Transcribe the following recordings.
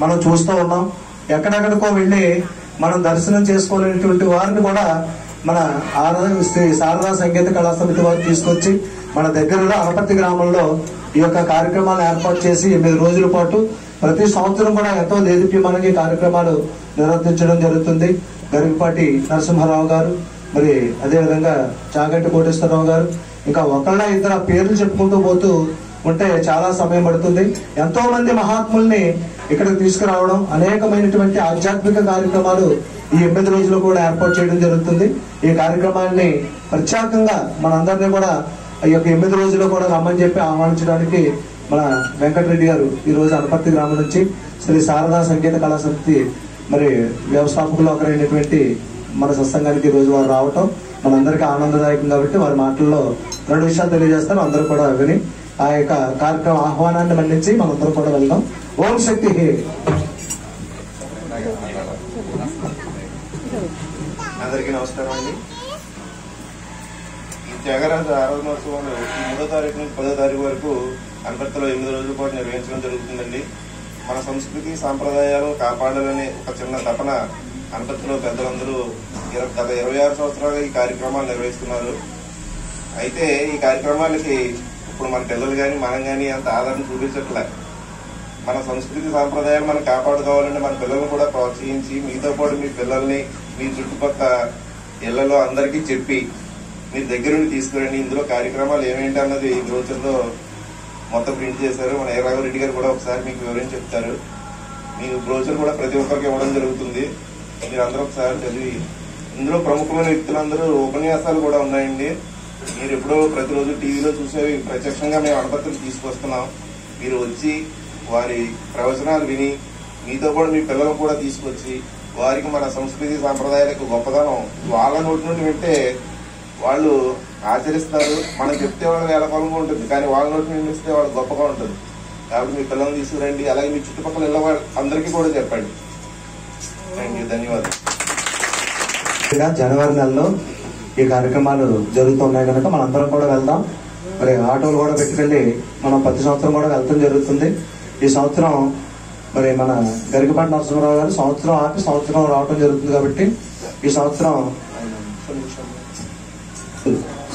మనం చూస్తూ ఉన్నాం. ఎక్కడెక్కడికో వెళ్లి మనం దర్శనం చేసుకోలేనటువంటి వారిని కూడా మన శ్రీ శారదా సంగీత కళా సమితి వారు తీసుకొచ్చి మన దగ్గరలో అనపర్తి గ్రామంలో ఈ యొక్క కార్యక్రమాలు ఏర్పాటు చేసి 8 రోజుల పాటు ప్రతి సంవత్సరం కూడా ఎంతో దేదీప్యమానంగా ఈ కార్యక్రమాలు నిర్వర్తించడం జరుగుతుంది. గరికపాటి నరసింహారావు గారు, మరి అదేవిధంగా చాగంటి కోటేశ్వరరావు గారు, ఇంకా ఒకళ్ళ ఇద్దరు పేర్లు చెప్పుకుంటూ పోతూ ఉంటే చాలా సమయం పడుతుంది. ఎంతో మంది మహాత్ముల్ని ఇక్కడికి తీసుకురావడం, అనేకమైనటువంటి ఆధ్యాత్మిక కార్యక్రమాలు ఈ 8 రోజులు కూడా ఏర్పాటు చేయడం జరుగుతుంది. ఈ కార్యక్రమాన్ని ప్రత్యేకంగా మనందరినీ కూడా ఈ యొక్క 8 రోజులు కూడా రమ్మని చెప్పి ఆహ్వానించడానికి మన వెంకటరెడ్డి గారు ఈ రోజు అనపర్తి గ్రామం నుంచి శ్రీ శారదా సంగీత కళా సమితి మరి వ్యవస్థాపకులు ఒకరైనటువంటి మన సత్సంగానికి ఈ రోజు వారు రావటం మనందరికీ ఆనందదాయకం. కాబట్టి వారి మాటల్లో 2 విషయాలు తెలియజేస్తారు. అందరూ కూడా విని ఆ యొక్క కార్యక్రమ ఆహ్వానాన్ని మన్నించి మనందరం కూడా వెళ్దాం. ఓం శక్తి. అందరికీ నమస్కారం అండి. ఈ త్యాగరాజ ఆరాధనోత్సవాలు ఈ 3వ తారీఖు నుంచి 10వ తారీఖు వరకు అనపర్తిలో 8 రోజుల పాటు నిర్వహించడం జరుగుతుందండి. మన సంస్కృతి సాంప్రదాయాలు కాపాడాలనే ఒక చిన్న తపన అనపర్తిలో పెద్దలందరూ గత 26 సంవత్సరాలుగా ఈ కార్యక్రమాలు నిర్వహిస్తున్నారు. అయితే ఈ కార్యక్రమాలకి ఇప్పుడు మన పిల్లలు కానీ మనం కానీ అంత ఆదరణ చూపించట్లే. మన సంస్కృతి సాంప్రదాయాలు మనం కాపాడుకోవాలంటే మన పిల్లలను కూడా ప్రోత్సహించి మీతో పాటు మీ పిల్లల్ని మీ చుట్టుపక్కల ఇళ్లలో అందరికీ చెప్పి మీరు దగ్గరుండి తీసుకురండి. ఇందులో కార్యక్రమాలు ఏమేంటి అన్నది ఈ రోజుల్లో మొత్తం ప్రింట్ చేశారు. మన రాఘవరెడ్డి గారు కూడా ఒకసారి మీకు వివరించి చెప్తారు. మీ బ్రోచర్ కూడా ప్రతి ఒక్కరికి ఇవ్వడం జరుగుతుంది. మీరు అందరూ ఒకసారి చదివి ఇందులో ప్రముఖమైన వ్యక్తులందరూ ఉపన్యాసాలు కూడా ఉన్నాయండి. మీరు ఎప్పుడో ప్రతిరోజు టీవీలో చూసేవి ప్రత్యక్షంగా మేము అనపర్తికి తీసుకొస్తున్నాం. మీరు వచ్చి వారి ప్రవచనాలు విని మీతో కూడా మీ పిల్లలను కూడా తీసుకొచ్చి వారికి మన సంస్కృతి సాంప్రదాయాలకు గొప్పదనం వాళ్ళ నోటి నుండి వింటే వాళ్ళు ఆచరిస్తారు. మనం చెప్తే వాళ్ళు వేలకొలంగా ఉంటుంది, కానీ వాళ్ళ నోటి నుండి ఇస్తే వాళ్ళు గొప్పగా ఉంటుంది. కాబట్టి మీ పిల్లల్ని తీసుకురండి. అలాగే మీ చుట్టుపక్కల ఇళ్ళ అందరికీ కూడా చెప్పండి. థ్యాంక్ యూ, ధన్యవాదాలు. జనవరి నెలలో ఈ కార్యక్రమాలు జరుగుతున్నాయి కనుక మనందరం కూడా వెళ్దాం. మరి ఆటోలు కూడా పెట్టుకెళ్ళి మనం ప్రతి సంవత్సరం కూడా వెళ్తాం జరుగుతుంది. ఈ సంవత్సరం మరి మన గరికపాటి నరసింహారావు గారు సంవత్సరం ఆపి సంవత్సరం రావటం జరుగుతుంది. కాబట్టి ఈ సంవత్సరం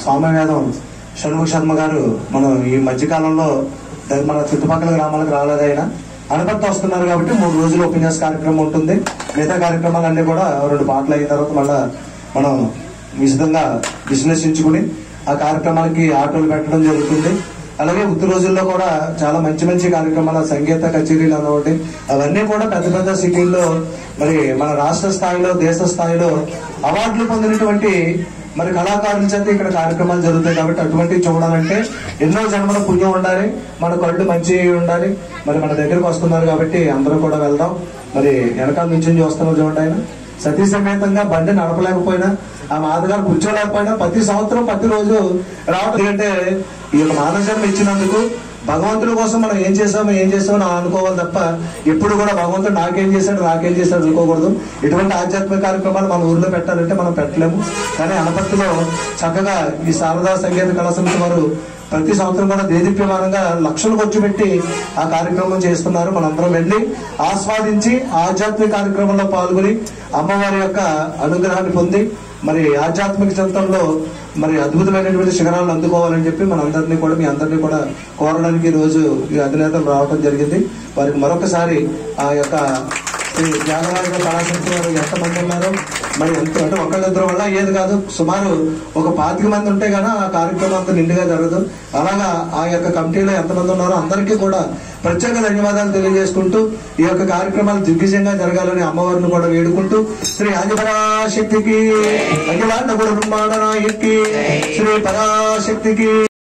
సామవేదం షణ్ముఖ శర్మ గారు మనం ఈ మధ్యకాలంలో మన చుట్టుపక్కల గ్రామాలకు రాలేదైనా అనపర్తి వస్తున్నారు. కాబట్టి 3 రోజులు ఉపన్యాస కార్యక్రమం ఉంటుంది. మిగతా కార్యక్రమాలన్నీ కూడా 2 పాటలు అయిన తర్వాత మళ్ళా మనం విశదంగా విశ్లేషించుకుని ఆ కార్యక్రమాలకి ఆటోలు పెట్టడం జరుగుతుంది. అలాగే ఉత్తర రోజుల్లో కూడా చాలా మంచి మంచి కార్యక్రమాలు, సంగీత కచేరీలు అన్నమాట అవన్నీ కూడా పెద్ద పెద్ద సిటీల్లో మరి మన రాష్ట్ర స్థాయిలో దేశ స్థాయిలో అవార్డులు పొందినటువంటి మరి కళాకారుల చేత ఇక్కడ కార్యక్రమాలు జరుగుతాయి. కాబట్టి అటువంటివి చూడాలంటే ఎన్నో జన్మల పుణ్యం ఉండాలి, మన కళ్ళు మంచి ఉండాలి. మరి మన దగ్గరకు వస్తున్నారు కాబట్టి అందరూ కూడా వెళ్దాం. మరి వెనకాల నుంచి చూస్తున్నారు చూడండి. ఆయన సతీ సమేతంగా బండి నడపలేకపోయినా ఆ మాతగారు కూర్చోలేకపోయినా ప్రతి సంవత్సరం ప్రతి రోజు రావడం. ఎందుకంటే ఈ యొక్క మానవ జన్మ ఇచ్చినందుకు భగవంతుడి కోసం మనం ఏం చేసామో అనుకోవాలి తప్ప ఎప్పుడు కూడా భగవంతుడు నాకేం చేశాడు అనుకోకూడదు. ఇటువంటి ఆధ్యాత్మిక కార్యక్రమాలు మన ఊర్లో పెట్టాలంటే మనం పెట్టలేము. కానీ అనపర్తిలో చక్కగా ఈ శారదా సంగీత కళా సమితి వారు ప్రతి సంవత్సరం కూడా దేదీప్యమానంగా లక్షలు ఖర్చు పెట్టి ఆ కార్యక్రమం చేస్తున్నారు. మనందరం వెళ్లి ఆస్వాదించి ఆధ్యాత్మిక కార్యక్రమంలో పాల్గొని అమ్మవారి యొక్క అనుగ్రహాన్ని పొంది మరి ఆధ్యాత్మిక చింతనలో మరి అద్భుతమైనటువంటి శిఖరాలను అందుకోవాలని చెప్పి మనందరినీ కూడా మీ అందరినీ కూడా కోరడానికి ఈ రోజు ఈ అధినేతలు రావడం జరిగింది. వారికి మరొకసారి ఆ యొక్క త్యాగరాజ కళాసమితి వారు ఎంతమంది ఉన్నారు మరి ఎంత అంటే ఒకళ్ళిద్దరు వల్ల ఏది కాదు, సుమారు ఒక 25 మంది ఉంటే గానీ ఆ కార్యక్రమం అంతా నిండుగా జరగదు. అలాగా ఆ యొక్క కమిటీలో ఎంతమంది ఉన్నారో అందరికీ కూడా ప్రత్యేక ధన్యవాదాలు తెలియజేసుకుంటూ ఈ యొక్క కార్యక్రమాలు దిగ్విజయంగా జరగాలని అమ్మవారిని కూడా వేడుకుంటూ శ్రీ ఆదిపరాశక్తికి అఖిలాండ గురు బ్రహ్మాండ నాయకి శ్రీ పరాశక్తికి